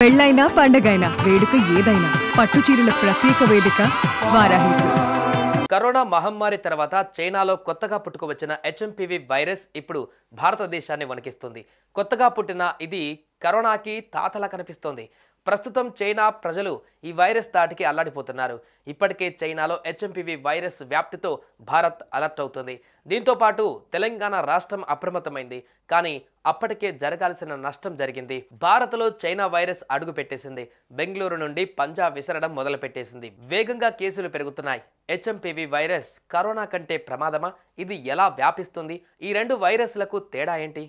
పెళ్ళైనా పండగైనా వేడుక ఏదైనా పట్టు చీరల ప్రత్యేక వేదిక వారాహి సిల్క్స్. కరోనా మహమ్మారి తర్వాత చైనాలో కొత్తగా పుట్టుకువచ్చిన హెచ్ఎంపీవీ వైరస్ ఇప్పుడు భారతదేశాన్ని వణికిస్తుంది. కొత్తగా పుట్టిన ఇది కరోనాకి తాతలా కనిపిస్తోంది. ప్రస్తుతం చైనా ప్రజలు ఈ వైరస్ దాటికి అల్లాడిపోతున్నారు. ఇప్పటికే చైనాలో హెచ్ఎంపీవీ వైరస్ వ్యాప్తితో భారత్ అలర్ట్ అవుతుంది. దీంతో పాటు తెలంగాణ రాష్ట్రం అప్రమత్తమైంది. కానీ అప్పటికే జరగాల్సిన నష్టం జరిగింది. భారత్లో చైనా వైరస్ అడుగు పెట్టేసింది. బెంగళూరు నుండి పంజాబ్ విసరడం మొదలు పెట్టేసింది. వేగంగా కేసులు పెరుగుతున్నాయి. హెచ్ఎంపీవీ వైరస్ కరోనా కంటే ప్రమాదమా? ఇది ఎలా వ్యాపిస్తుంది? ఈ రెండు వైరస్లకు తేడా ఏంటి?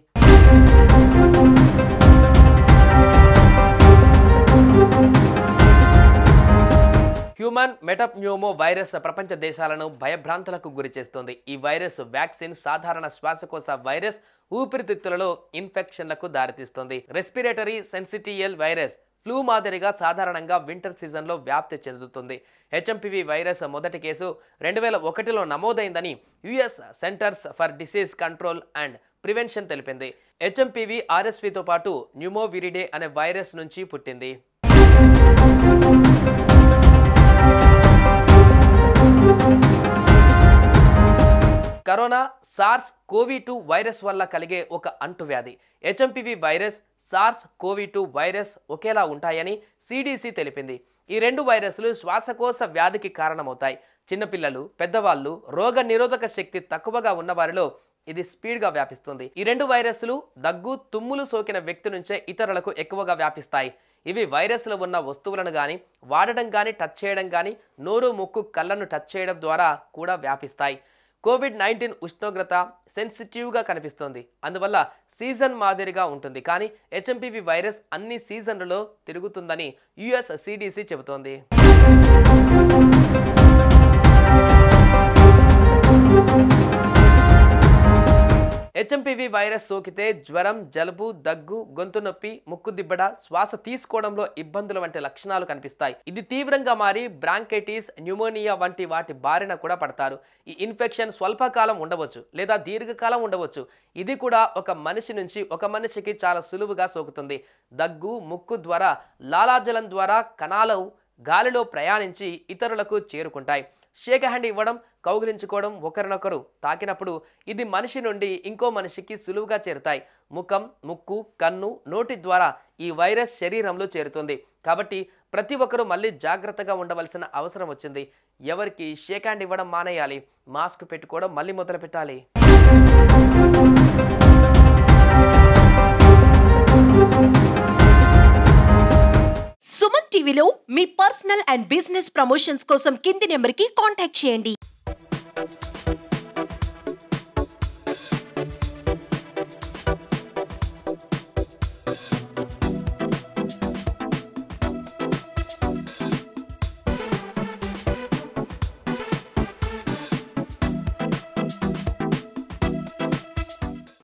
హ్యూమన్ మెటప్న్యూమో వైరస్ ప్రపంచ దేశాలను భయభ్రాంతులకు గురి చేస్తుంది. ఈ వైరస్ వ్యాక్సిన్ సాధారణ శ్వాసకోశ వైరస్ ఊపిరితిత్తులలో ఇన్ఫెక్షన్లకు దారితీస్తుంది. రెస్పిరేటరీ సెన్సిటియల్ వైరస్ ఫ్లూ మాదిరిగా సాధారణంగా వింటర్ సీజన్లో వ్యాప్తి చెందుతుంది. హెచ్ఎంపీవీ వైరస్ మొదటి కేసు 2001లో నమోదైందని US centers for disease control and prevention తెలిపింది. హెచ్ఎంపీవీ ఆర్ఎస్వీతో పాటు న్యూమోవిరిడే అనే వైరస్ నుంచి పుట్టింది. కరోనా సార్స్ కోవి-2 వైరస్ వల్ల కలిగే ఒక అంటువ్యాధి. హెచ్ఎంపీవీ వైరస్, సార్స్ కోవి-2 వైరస్ ఒకేలా ఉంటాయని సిడిసి తెలిపింది. ఈ రెండు వైరస్లు శ్వాసకోశ వ్యాధికి కారణమవుతాయి. చిన్నపిల్లలు, పెద్దవాళ్ళు, రోగ నిరోధక శక్తి తక్కువగా ఉన్న వారిలో ఇది స్పీడ్గా వ్యాపిస్తుంది. ఈ రెండు వైరస్లు దగ్గు, తుమ్ములు సోకిన వ్యక్తి నుంచే ఇతరులకు ఎక్కువగా వ్యాపిస్తాయి. ఇవి వైరస్లు ఉన్న వస్తువులను కానీ వాడడం కానీ టచ్ చేయడం కానీ నోరు, ముక్కు, కళ్ళను టచ్ చేయడం ద్వారా కూడా వ్యాపిస్తాయి. కోవిడ్-19 ఉష్ణోగ్రత సెన్సిటివ్గా కనిపిస్తుంది. అందువల్ల సీజన్ మాదిరిగా ఉంటుంది. కానీ హెచ్ఎంపీవీ వైరస్ అన్ని సీజన్లలో తిరుగుతుందని యుఎస్ సిడిసి చెబుతోంది. హెచ్ఎంపీవీ వైరస్ సోకితే జ్వరం, జలుబు, దగ్గు, గొంతు నొప్పి, ముక్కు దిబ్బడ, శ్వాస తీసుకోవడంలో ఇబ్బందులు వంటి లక్షణాలు కనిపిస్తాయి. ఇది తీవ్రంగా మారి బ్రాంకైటిస్, న్యూమోనియా వంటి వాటి బారిన కూడా పడతారు. ఈ ఇన్ఫెక్షన్ స్వల్పకాలం ఉండవచ్చు లేదా దీర్ఘకాలం ఉండవచ్చు. ఇది కూడా ఒక మనిషి నుంచి ఒక మనిషికి చాలా సులువుగా సోకుతుంది. దగ్గు, ముక్కు ద్వారా లాలాజలం ద్వారా కణాలు గాలిలో ప్రయాణించి ఇతరులకు చేరుకుంటాయి. షేక్ హ్యాండ్ ఇవ్వడం, కౌగిలించుకోవడం, ఒకరినొకరు తాకినప్పుడు ఇది మనిషి నుండి ఇంకో మనిషికి సులువుగా చేరుతాయి. ముఖం, ముక్కు, కన్ను, నోటి ద్వారా ఈ వైరస్ శరీరంలో చేరుతుంది. కాబట్టి ప్రతి ఒక్కరూ మళ్ళీ జాగ్రత్తగా ఉండవలసిన అవసరం వచ్చింది. ఎవరికి షేక్ హ్యాండ్ ఇవ్వడం మానేయాలి. మాస్క్ పెట్టుకోవడం మళ్ళీ మొదలు పెట్టాలి. సుమన్ టీవీలో మీ పర్సనల్ అండ్ బిజినెస్ ప్రమోషన్స్ కోసం కింది నెంబర్కి కాంటాక్ట్ చేయండి.